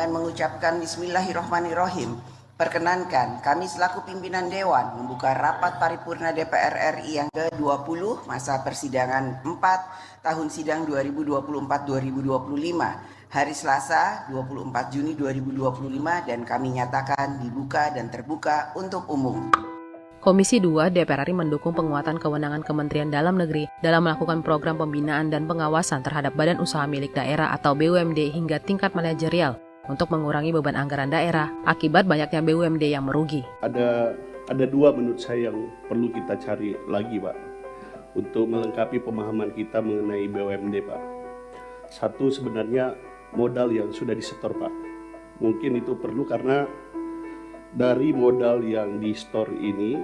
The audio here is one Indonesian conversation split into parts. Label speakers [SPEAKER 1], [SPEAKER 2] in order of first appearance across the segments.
[SPEAKER 1] dengan mengucapkan Bismillahirrahmanirrahim. Perkenankan kami selaku pimpinan Dewan membuka rapat paripurna DPR RI yang ke-20 masa persidangan 4 tahun sidang 2024-2025 hari Selasa 24 Juni 2025 dan kami nyatakan dibuka dan terbuka untuk umum.
[SPEAKER 2] Komisi 2 DPR RI mendukung penguatan kewenangan Kementerian Dalam Negeri dalam melakukan program pembinaan dan pengawasan terhadap badan usaha milik daerah atau BUMD hingga tingkat manajerial untuk mengurangi beban anggaran daerah akibat banyaknya BUMD yang merugi.
[SPEAKER 3] Ada dua menurut saya yang perlu kita cari lagi, Pak, untuk melengkapi pemahaman kita mengenai BUMD, Pak. Satu, sebenarnya modal yang sudah disetor, Pak. Mungkin itu perlu karena dari modal yang di-store ini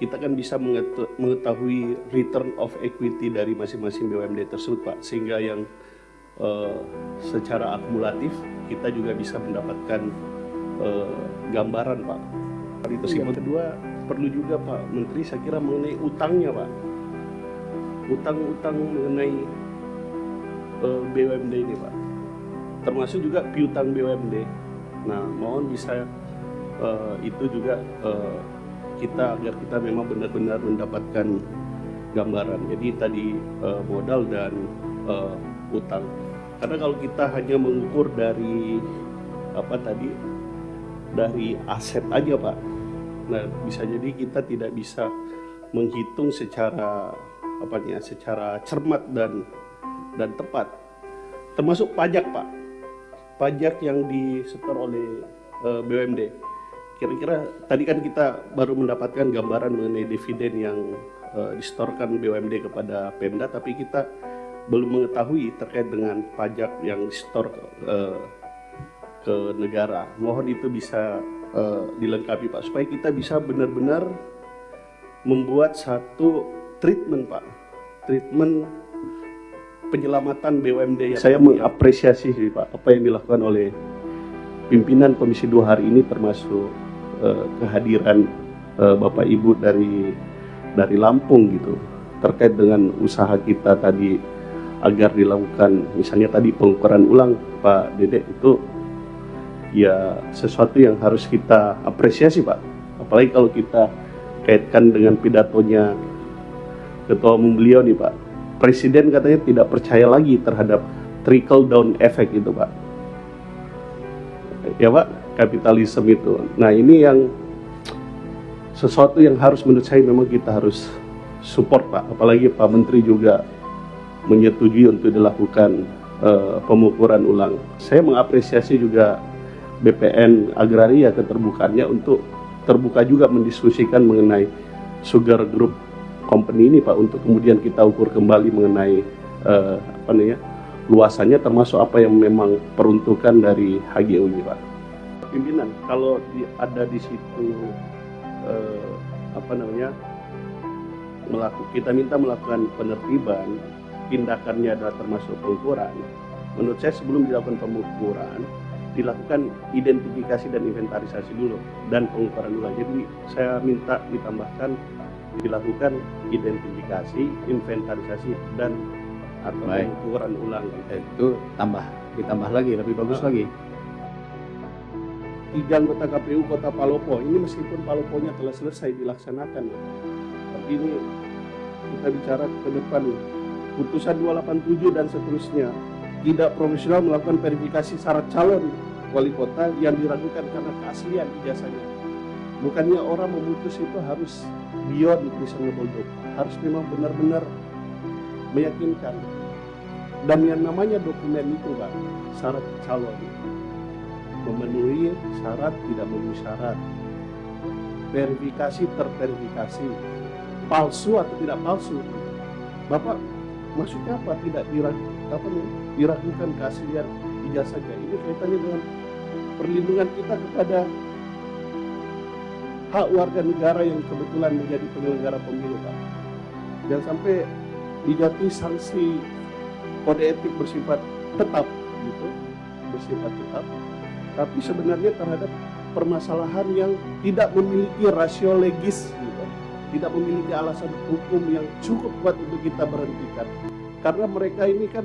[SPEAKER 3] kita kan bisa mengetahui return of equity dari masing-masing BUMD tersebut, Pak, sehingga yang secara akumulatif kita juga bisa mendapatkan gambaran, Pak. Itu sih. Yang kedua, perlu juga Pak Menteri saya kira mengenai utangnya, Pak. Utang mengenai BUMD ini, Pak. Termasuk juga piutang BUMD. Nah, mohon bisa itu juga agar kita memang benar-benar mendapatkan gambaran. Jadi tadi modal dan utang. Karena kalau kita hanya mengukur dari dari aset aja, Pak. Nah, bisa jadi kita tidak bisa menghitung secara cermat dan tepat. Termasuk pajak, Pak. Pajak yang disetor oleh BUMD. Kira-kira tadi kan kita baru mendapatkan gambaran mengenai dividen yang disetorkan BUMD kepada Pemda, tapi kita belum mengetahui terkait dengan pajak yang disetor ke negara. Mohon itu bisa dilengkapi, Pak, supaya kita bisa benar-benar membuat satu treatment, Pak, treatment penyelamatan BUMD. Saya mengapresiasi sih, Pak, apa yang dilakukan oleh pimpinan Komisi 2 hari ini, termasuk kehadiran Bapak Ibu dari Lampung gitu, terkait dengan usaha kita tadi agar dilakukan misalnya tadi pengukuran ulang, Pak Dedek, itu ya sesuatu yang harus kita apresiasi, Pak. Apalagi kalau kita kaitkan dengan pidatonya Ketua Umum beliau nih, Pak. Presiden katanya tidak percaya lagi terhadap trickle down effect itu, Pak. Ya, Pak, kapitalisme itu. Nah, ini yang sesuatu yang harus menurut saya memang kita harus support, Pak. Apalagi Pak Menteri juga menyetujui untuk dilakukan pengukuran ulang. Saya mengapresiasi juga BPN Agraria keterbukaannya untuk terbuka juga mendiskusikan mengenai Sugar Group Company ini, Pak, untuk kemudian kita ukur kembali mengenai luasannya, termasuk apa yang memang peruntukan dari HGU ini, Pak. Pimpinan, kalau ada di situ kita minta melakukan penertiban, tindakannya adalah termasuk pengukuran. Menurut saya sebelum dilakukan pengukuran, dilakukan identifikasi dan inventarisasi dulu dan pengukuran ulang. Jadi saya minta ditambahkan dilakukan identifikasi, inventarisasi dan atau pengukuran ulang.
[SPEAKER 4] Itu ditambah lagi, lebih bagus lagi.
[SPEAKER 3] 3 anggota KPU Kota Palopo ini, meskipun Paloponya telah selesai dilaksanakan, tapi ini kita bicara ke depan, putusan 287 dan seterusnya tidak profesional melakukan verifikasi syarat calon wali kota yang diragukan karena keaslian ijazahnya. Bukannya orang memutus itu harus beyond reasonable doubt, harus memang benar-benar meyakinkan. Dan yang namanya dokumen itu, Pak, syarat calon memenuhi syarat, tidak memenuhi syarat, verifikasi terverifikasi, palsu atau tidak palsu. Bapak maksudnya apa? Tidak diragukan keaslian ijazahnya. Ini kaitannya dengan perlindungan kita kepada hak warga negara yang kebetulan menjadi penyelenggara pemilu, Pak. Jangan sampai dijatuhi sanksi kode etik bersifat tetap, gitu, bersifat tetap. Tapi sebenarnya terhadap permasalahan yang tidak memiliki rasio legis, gitu, tidak memiliki alasan hukum yang cukup kuat untuk kita berhentikan. Karena mereka ini kan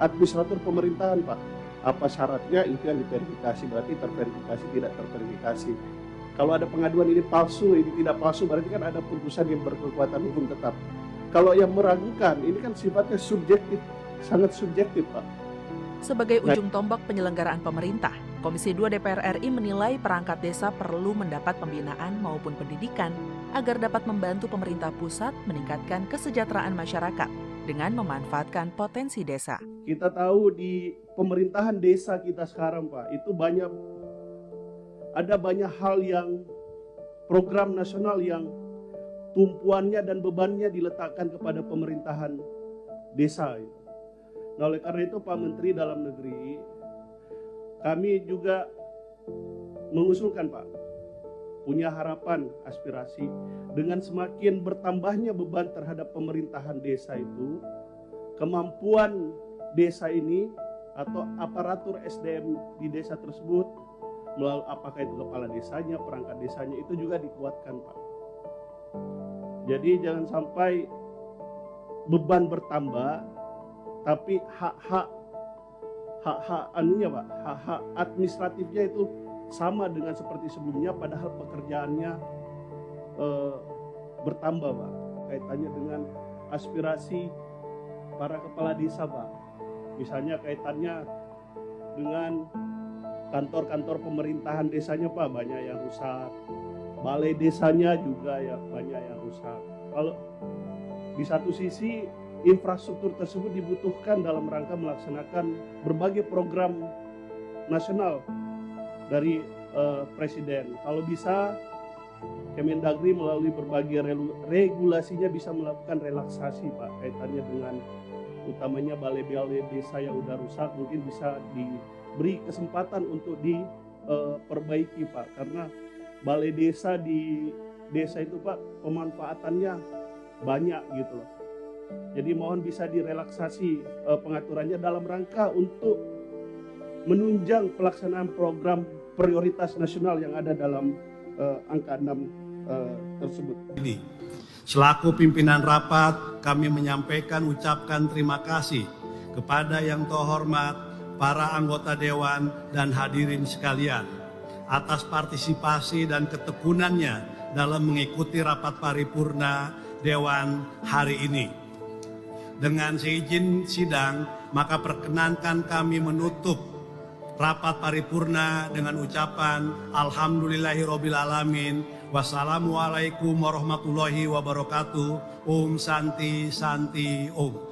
[SPEAKER 3] administrator pemerintahan, Pak. apa syaratnya, itu yang diverifikasi, berarti terverifikasi tidak terverifikasi. Kalau ada pengaduan ini palsu, ini tidak palsu, berarti kan ada putusan yang berkekuatan hukum tetap. Kalau yang meragukan, ini kan sifatnya subjektif, sangat subjektif, Pak.
[SPEAKER 5] Sebagai ujung tombak penyelenggaraan pemerintah, Komisi 2 DPR RI menilai perangkat desa perlu mendapat pembinaan maupun pendidikan agar dapat membantu pemerintah pusat meningkatkan kesejahteraan masyarakat dengan memanfaatkan potensi desa.
[SPEAKER 3] Kita tahu di pemerintahan desa kita sekarang, Pak, itu ada banyak hal yang program nasional yang tumpuannya dan bebannya diletakkan kepada pemerintahan desa. Nah, oleh karena itu Pak Menteri Dalam Negeri, kami juga mengusulkan, Pak, punya harapan, aspirasi, dengan semakin bertambahnya beban terhadap pemerintahan desa itu, kemampuan desa ini atau aparatur SDM di desa tersebut, melalui apakah itu kepala desanya, perangkat desanya, itu juga dikuatkan, Pak. Jadi jangan sampai beban bertambah, tapi hak-hak anunya, Pak, hak-hak administratifnya itu sama dengan seperti sebelumnya, padahal pekerjaannya bertambah, Pak. Kaitannya dengan aspirasi para kepala desa, Pak. Misalnya kaitannya dengan kantor-kantor pemerintahan desanya, Pak, banyak yang rusak. Balai desanya juga ya banyak yang rusak. Kalau di satu sisi infrastruktur tersebut dibutuhkan dalam rangka melaksanakan berbagai program nasional dari Presiden. Kalau bisa Kemendagri melalui berbagai regulasinya bisa melakukan relaksasi, Pak, kaitannya dengan utamanya balai-balai desa yang udah rusak, mungkin bisa diberi kesempatan untuk diperbaiki, Pak, karena balai desa di desa itu, Pak, pemanfaatannya banyak gitu loh. Jadi mohon bisa direlaksasi pengaturannya dalam rangka untuk menunjang pelaksanaan program prioritas nasional yang ada dalam angka 6 tersebut.
[SPEAKER 6] Selaku pimpinan rapat, kami menyampaikan ucapkan terima kasih kepada yang terhormat para anggota Dewan dan hadirin sekalian atas partisipasi dan ketekunannya dalam mengikuti rapat paripurna Dewan hari ini. Dengan seizin sidang, maka perkenankan kami menutup rapat paripurna dengan ucapan Alhamdulillahirobbilalamin. Wassalamualaikum warahmatullahi wabarakatuh. Om Santi Santi Om.